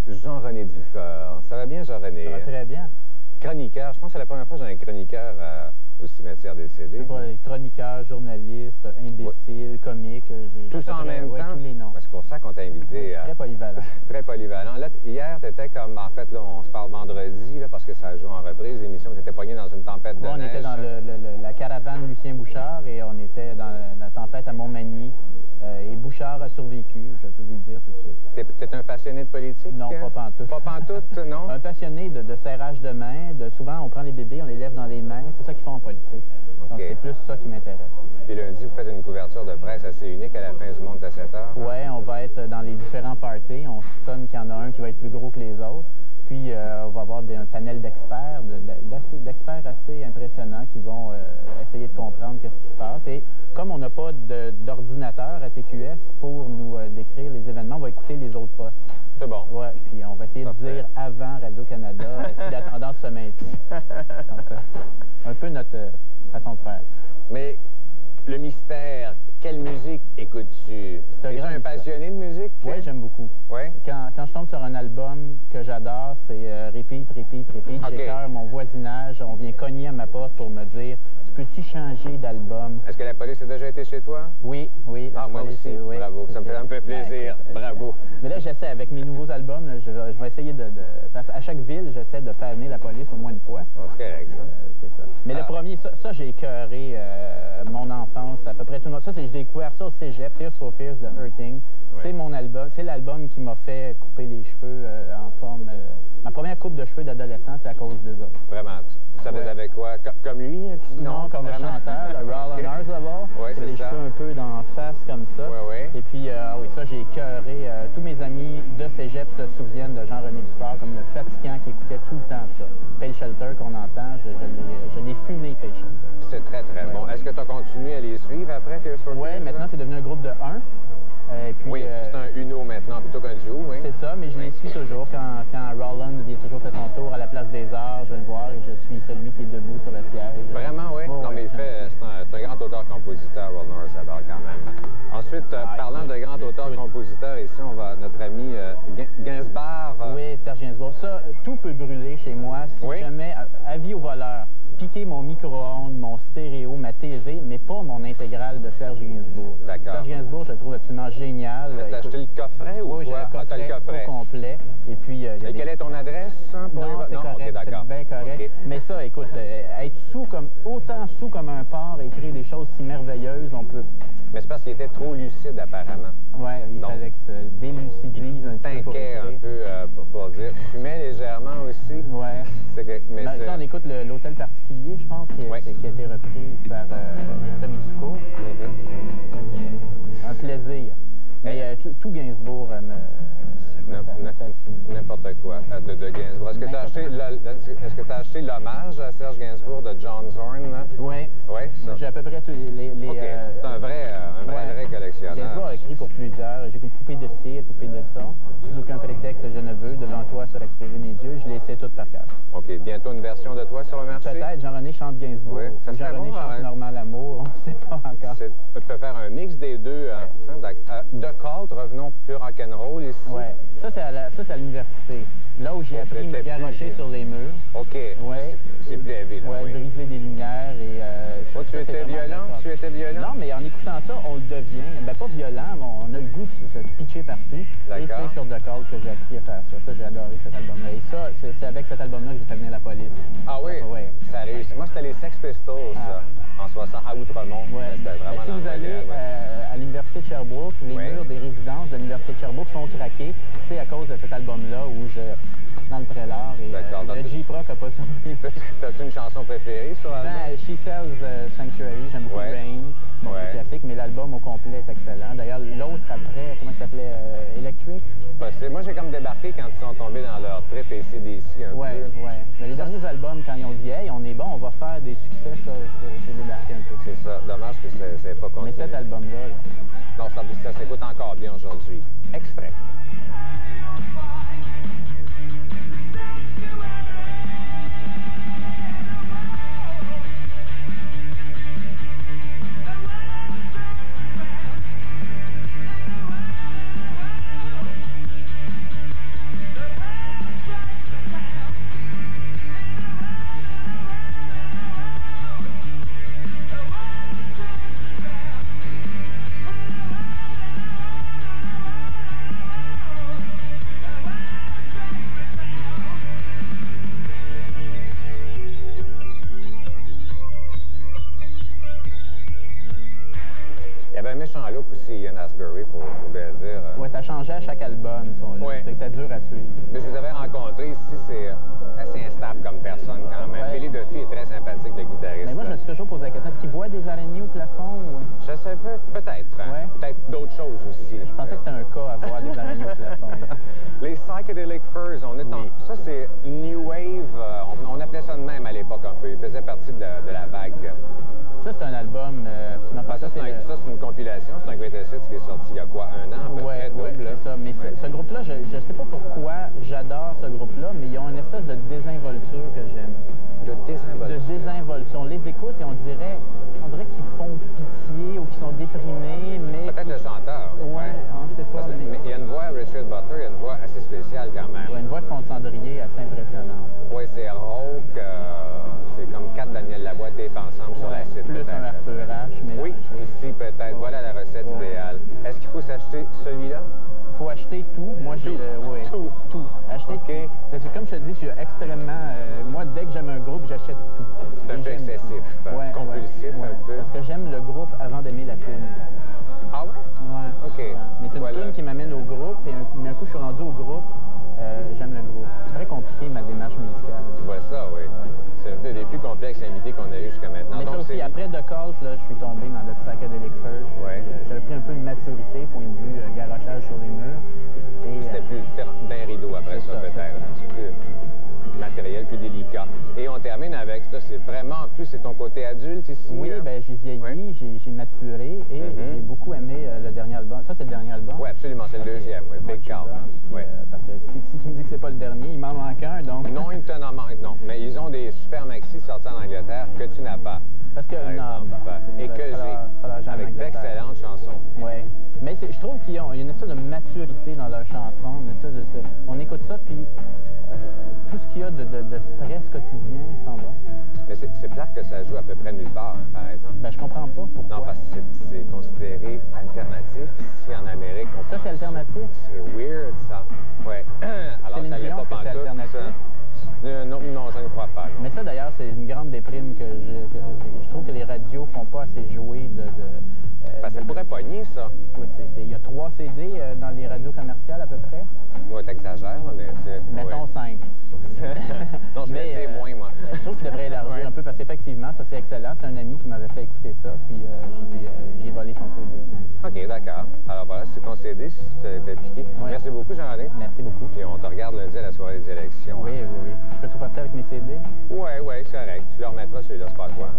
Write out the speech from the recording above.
Jean-René Dufort. Ça va bien, Jean-René? Ça va très bien. Chroniqueur. Je pense que c'est la première fois que j'ai un chroniqueur au cimetière décédé. C'est pas chroniqueur, journaliste, imbécile, comique. Tout ça en même temps? Tous les noms. Ben, c'est pour ça qu'on t'a invité. Très polyvalent. Très polyvalent. Là, hier, tu étais comme... En fait, là, on se parle vendredi, là, parce que ça joue en reprise. L'émission, tu étais pogné dans une tempête de neige. On était dans la caravane Lucien Bouchard et on était dans la tempête à Montmagny. Et Bouchard a survécu, je peux vous le dire tout de suite. T'es un passionné de politique? Non, pas pantoute. Pas pantoute, non? Un passionné de serrage de main. Souvent, on prend les bébés, on les lève dans les mains. C'est ça qu'ils font en politique. Okay. Donc, c'est plus ça qui m'intéresse. Puis lundi, vous faites une couverture de presse assez unique à la fin du monde à 7 heures. Oui, on va être dans les différents parties. On soupçonne qu'il y en a un qui va être plus gros que les autres. Puis, on va avoir un panel d'experts, d'experts assez impressionnants qui vont essayer de comprendre ce qui se passe. Et comme on n'a pas d'ordinateur à TQS pour nous décrire les événements, on va écouter les autres postes. C'est bon. Oui, puis on va essayer de dire avant Radio-Canada si la tendance se maintient. Donc, un peu notre façon de faire. Mais le mystère, quelle musique écoutes-tu? Es-tu un passionné de musique? Oui, j'aime beaucoup. Ouais? Quand je tombe sur un album que j'adore, c'est repeat, repeat, repeat. Okay. J'écœure mon voisinage, on vient cogner à ma porte pour me dire « Tu peux-tu changer d'album? » Est-ce que la police a déjà été chez toi? Oui, oui. Moi aussi. Oui, bravo, ça me fait plaisir. Bravo. Mais là, j'essaie, avec mes nouveaux albums, là, je vais essayer à chaque ville, j'essaie de faire venir la police au moins une fois. Oh, c'est correct, ça. C'est ça. Mais le premier, ça j'ai écœuré mon enfance, à peu près tout le monde. Ça, j'ai découvert ça au cégep, Tears for Fears de Hurting. Ouais. C'est mon album, c'est l'album qui m'a fait couper les cheveux en forme... ma première coupe de cheveux d'adolescent, c'est à cause d'eux autres. Vraiment? Tu savais avec quoi? Comme lui? Non, comme le chanteur, le Raul Honors d'abord. Oui, c'est ça. Les cheveux un peu d'en face comme ça. Oui, oui. Et puis, oui, ça, j'ai écœuré. Tous mes amis de cégep se souviennent de Jean-René Dufort comme le fatigant qui écoutait tout le temps ça. Pale Shelter qu'on entend, je l'ai fumé, Pale Shelter. C'est très, très bon. Est-ce que tu as continué à les suivre après Tears for Fears? Oui, maintenant, c'est devenu un groupe de 1. Et puis, oui, c'est un uno maintenant plutôt qu'un duo, oui. C'est ça, mais je les suis toujours. Quand Roland il a toujours fait son tour à la Place des Arts, je vais le voir et je suis celui qui est debout sur le siège. Vraiment, oui? Oh, non, mais c'est un grand auteur-compositeur, Roland Orzabal, quand même. Ensuite, parlant de grand auteur-compositeur, ici, on va notre ami Gainsbourg. Oui, Serge Gainsbourg. Ça, tout peut brûler chez moi si jamais, avis au voleur, piquer mon micro-ondes, mon stéréo, ma TV, mais pas mon intégrale de Serge Gainsbourg. D'accord. Serge Gainsbourg, je le trouve absolument génial. T'as acheté le coffret ou oui, quoi? Oui, j'ai le coffret au complet. Et puis, et quelle est ton adresse? Hein, pour non, c'est correct, okay, c'est bien correct. Okay. Mais ça, écoute, être autant sous comme un porc et écrire des choses si merveilleuses, on peut... Mais c'est parce qu'il était trop lucide, apparemment. Oui, il fallait que se délucidise un petit peu pour écrire. Un peu pour dire. Fumait légèrement aussi. Oui. Mais ça, on écoute l'hôtel particulier, je pense, qui a été repris par Tommy Ducot. Un plaisir. Mais tout Gainsbourg n'importe quoi de Gainsbourg. Est-ce que tu as acheté l'hommage à Serge Gainsbourg de John Zorn? Oui. Oui, ça. J'ai à peu près tous les c'est un vrai collectionneur. Gainsbourg a écrit pour plusieurs. J'ai Poupée de cire, Poupée de son. Sous aucun prétexte, je ne veux. Devant toi, sur exposer mes yeux. Je les sais toutes par cœur. OK. Bientôt une version de toi sur le marché? Peut-être. Jean-René chante Gainsbourg. Oui. Ou Jean-René chante Normal Amour. On ne sait pas encore. Tu peux faire un mix des deux. De Colt, revenons plus rock'n'roll ici. Oui. Ça, c'est à l'université. Là où j'ai appris à me garrocher sur les murs. OK. Ouais. C'est plus élevé, là. Oui, briser des lumières et... tu étais violent? Tu étais violent? Non, mais en écoutant ça, on le devient. Ben, pas violent, mais on a le goût de se pitcher partout. Et c'est sur The Call que j'ai appris à faire ça. Ça, j'ai adoré cet album-là. Et ça, c'est avec cet album-là que j'ai fait venir la police. Ah oui? Oui. Ça a réussi. Moi, c'était les Sex Pistols, en 60, à Outremont. Ouais. C'était vraiment si vous allez à l'Université de Sherbrooke, les murs des résidences de l'Université de Sherbrooke sont craqués. C'est à cause de cet album-là où dans le Prélard et le J-Proc n'a pas sonné. T'as-tu une chanson préférée sur l'album? She Sells Sanctuary, j'aime beaucoup Rain, mon classique, mais l'album au complet est excellent. D'ailleurs, l'autre après, comment ça s'appelait? Electric? Moi, j'ai comme débarqué quand ils sont tombés dans leur trip AC/DC un peu. Oui. Mais les derniers albums, quand ils ont dit « Hey, on est bon, on va faire des succès », ça, j'ai débarqué un peu. C'est ça. Dommage que ça n'ait pas continué. Mais cet album-là... Non, ça s'écoute encore bien aujourd'hui. Extrait. mais ils ont une espèce de désinvolture que j'aime. De désinvolture? De désinvolture. On les écoute et on dirait qu'ils font pitié ou qu'ils sont déprimés, mais... Peut-être le chanteur. Ouais, on ne sait pas. Mais il y a une voix, Richard Butler, il y a une voix assez spéciale quand même. Il y a une voix de fond de cendrier assez impressionnante. Oui, c'est rauque, c'est comme 4 Daniel Lavoie tapés ensemble sur la site. Plus un Arthur H. Oui, ici peut-être. Voilà la recette idéale. Est-ce qu'il faut s'acheter celui-là? Il faut acheter tout. Moi, j'ai oui, tout. Acheter tout. Parce que comme je te dis, je suis extrêmement... moi, dès que j'aime un groupe, j'achète tout. C'est un peu excessif, compulsif un peu. Parce que j'aime le groupe avant d'aimer la tune. Ah ouais? Ouais. OK. Ouais. Mais c'est une tune qui m'amène au groupe, et un coup, je suis rendu au groupe, j'aime le groupe. C'est très compliqué, ma démarche musicale. Tu vois ça, oui. Ouais. C'est un des plus complexes invités qu'on a eu jusqu'à maintenant. Mais donc, ça aussi, après The Cult, là, je suis tombé dans le psychedelic first. Ouais. J'avais pris un peu de maturité, point de vue garochage sur les murs. C'était plus d'un rideau après ça, peut-être. C'est plus matériel, plus délicat. Et on termine avec ça, c'est vraiment plus, c'est ton côté adulte ici. Oui, hein? Ben j'ai vieilli, j'ai maturé et j'ai beaucoup aimé le dernier album. Ça, c'est le dernier album? Oui, absolument, c'est le deuxième, oui, Big Cow. Parce que si tu me dis que c'est pas le dernier, il m'en manque un, donc... Non, il t'en manque, non. Mais ils ont des super maxi sortis en Angleterre que tu n'as pas. Parce que, et que j'ai, avec d'excellentes chansons. Oui. Mais je trouve qu'il y a une espèce de maturité dans leurs chansons. On écoute ça, puis tout ce qu'il y a de stress quotidien s'en va. Mais c'est plate que ça joue à peu près nulle part, hein, par exemple. Ben, je comprends pas pourquoi. Non, parce que c'est considéré alternatif. Ici, en Amérique, on ça, c'est alternatif? C'est weird, ça. Oui. Alors, ça l'est pas pantoute. C'est alternatif? Non, je ne crois pas. Non. Mais ça, d'ailleurs, c'est une grande déprime que je trouve que les radios font pas assez jouer ça pourrait pogner, ça. Écoute, il y a 3 CD dans les radios commerciales, à peu près. Oui, t'exagères, mais c'est... Mettons 5. Non, je vais dire moins, moi. Je trouve qu'il devrait élargir un peu, parce qu'effectivement, ça, c'est excellent. C'est un ami qui m'avait fait écouter ça, puis j'ai volé son CD. OK, d'accord. Alors voilà, c'est ton CD, si t'es piqué. Ouais. Merci beaucoup, Jean-René. Merci beaucoup. Puis on te regarde lundi à la soirée des élections. Oui, hein? Oui. Je peux tout partir avec mes CD? Oui, c'est correct. Tu leur remettras celui-là, c'est pas quoi.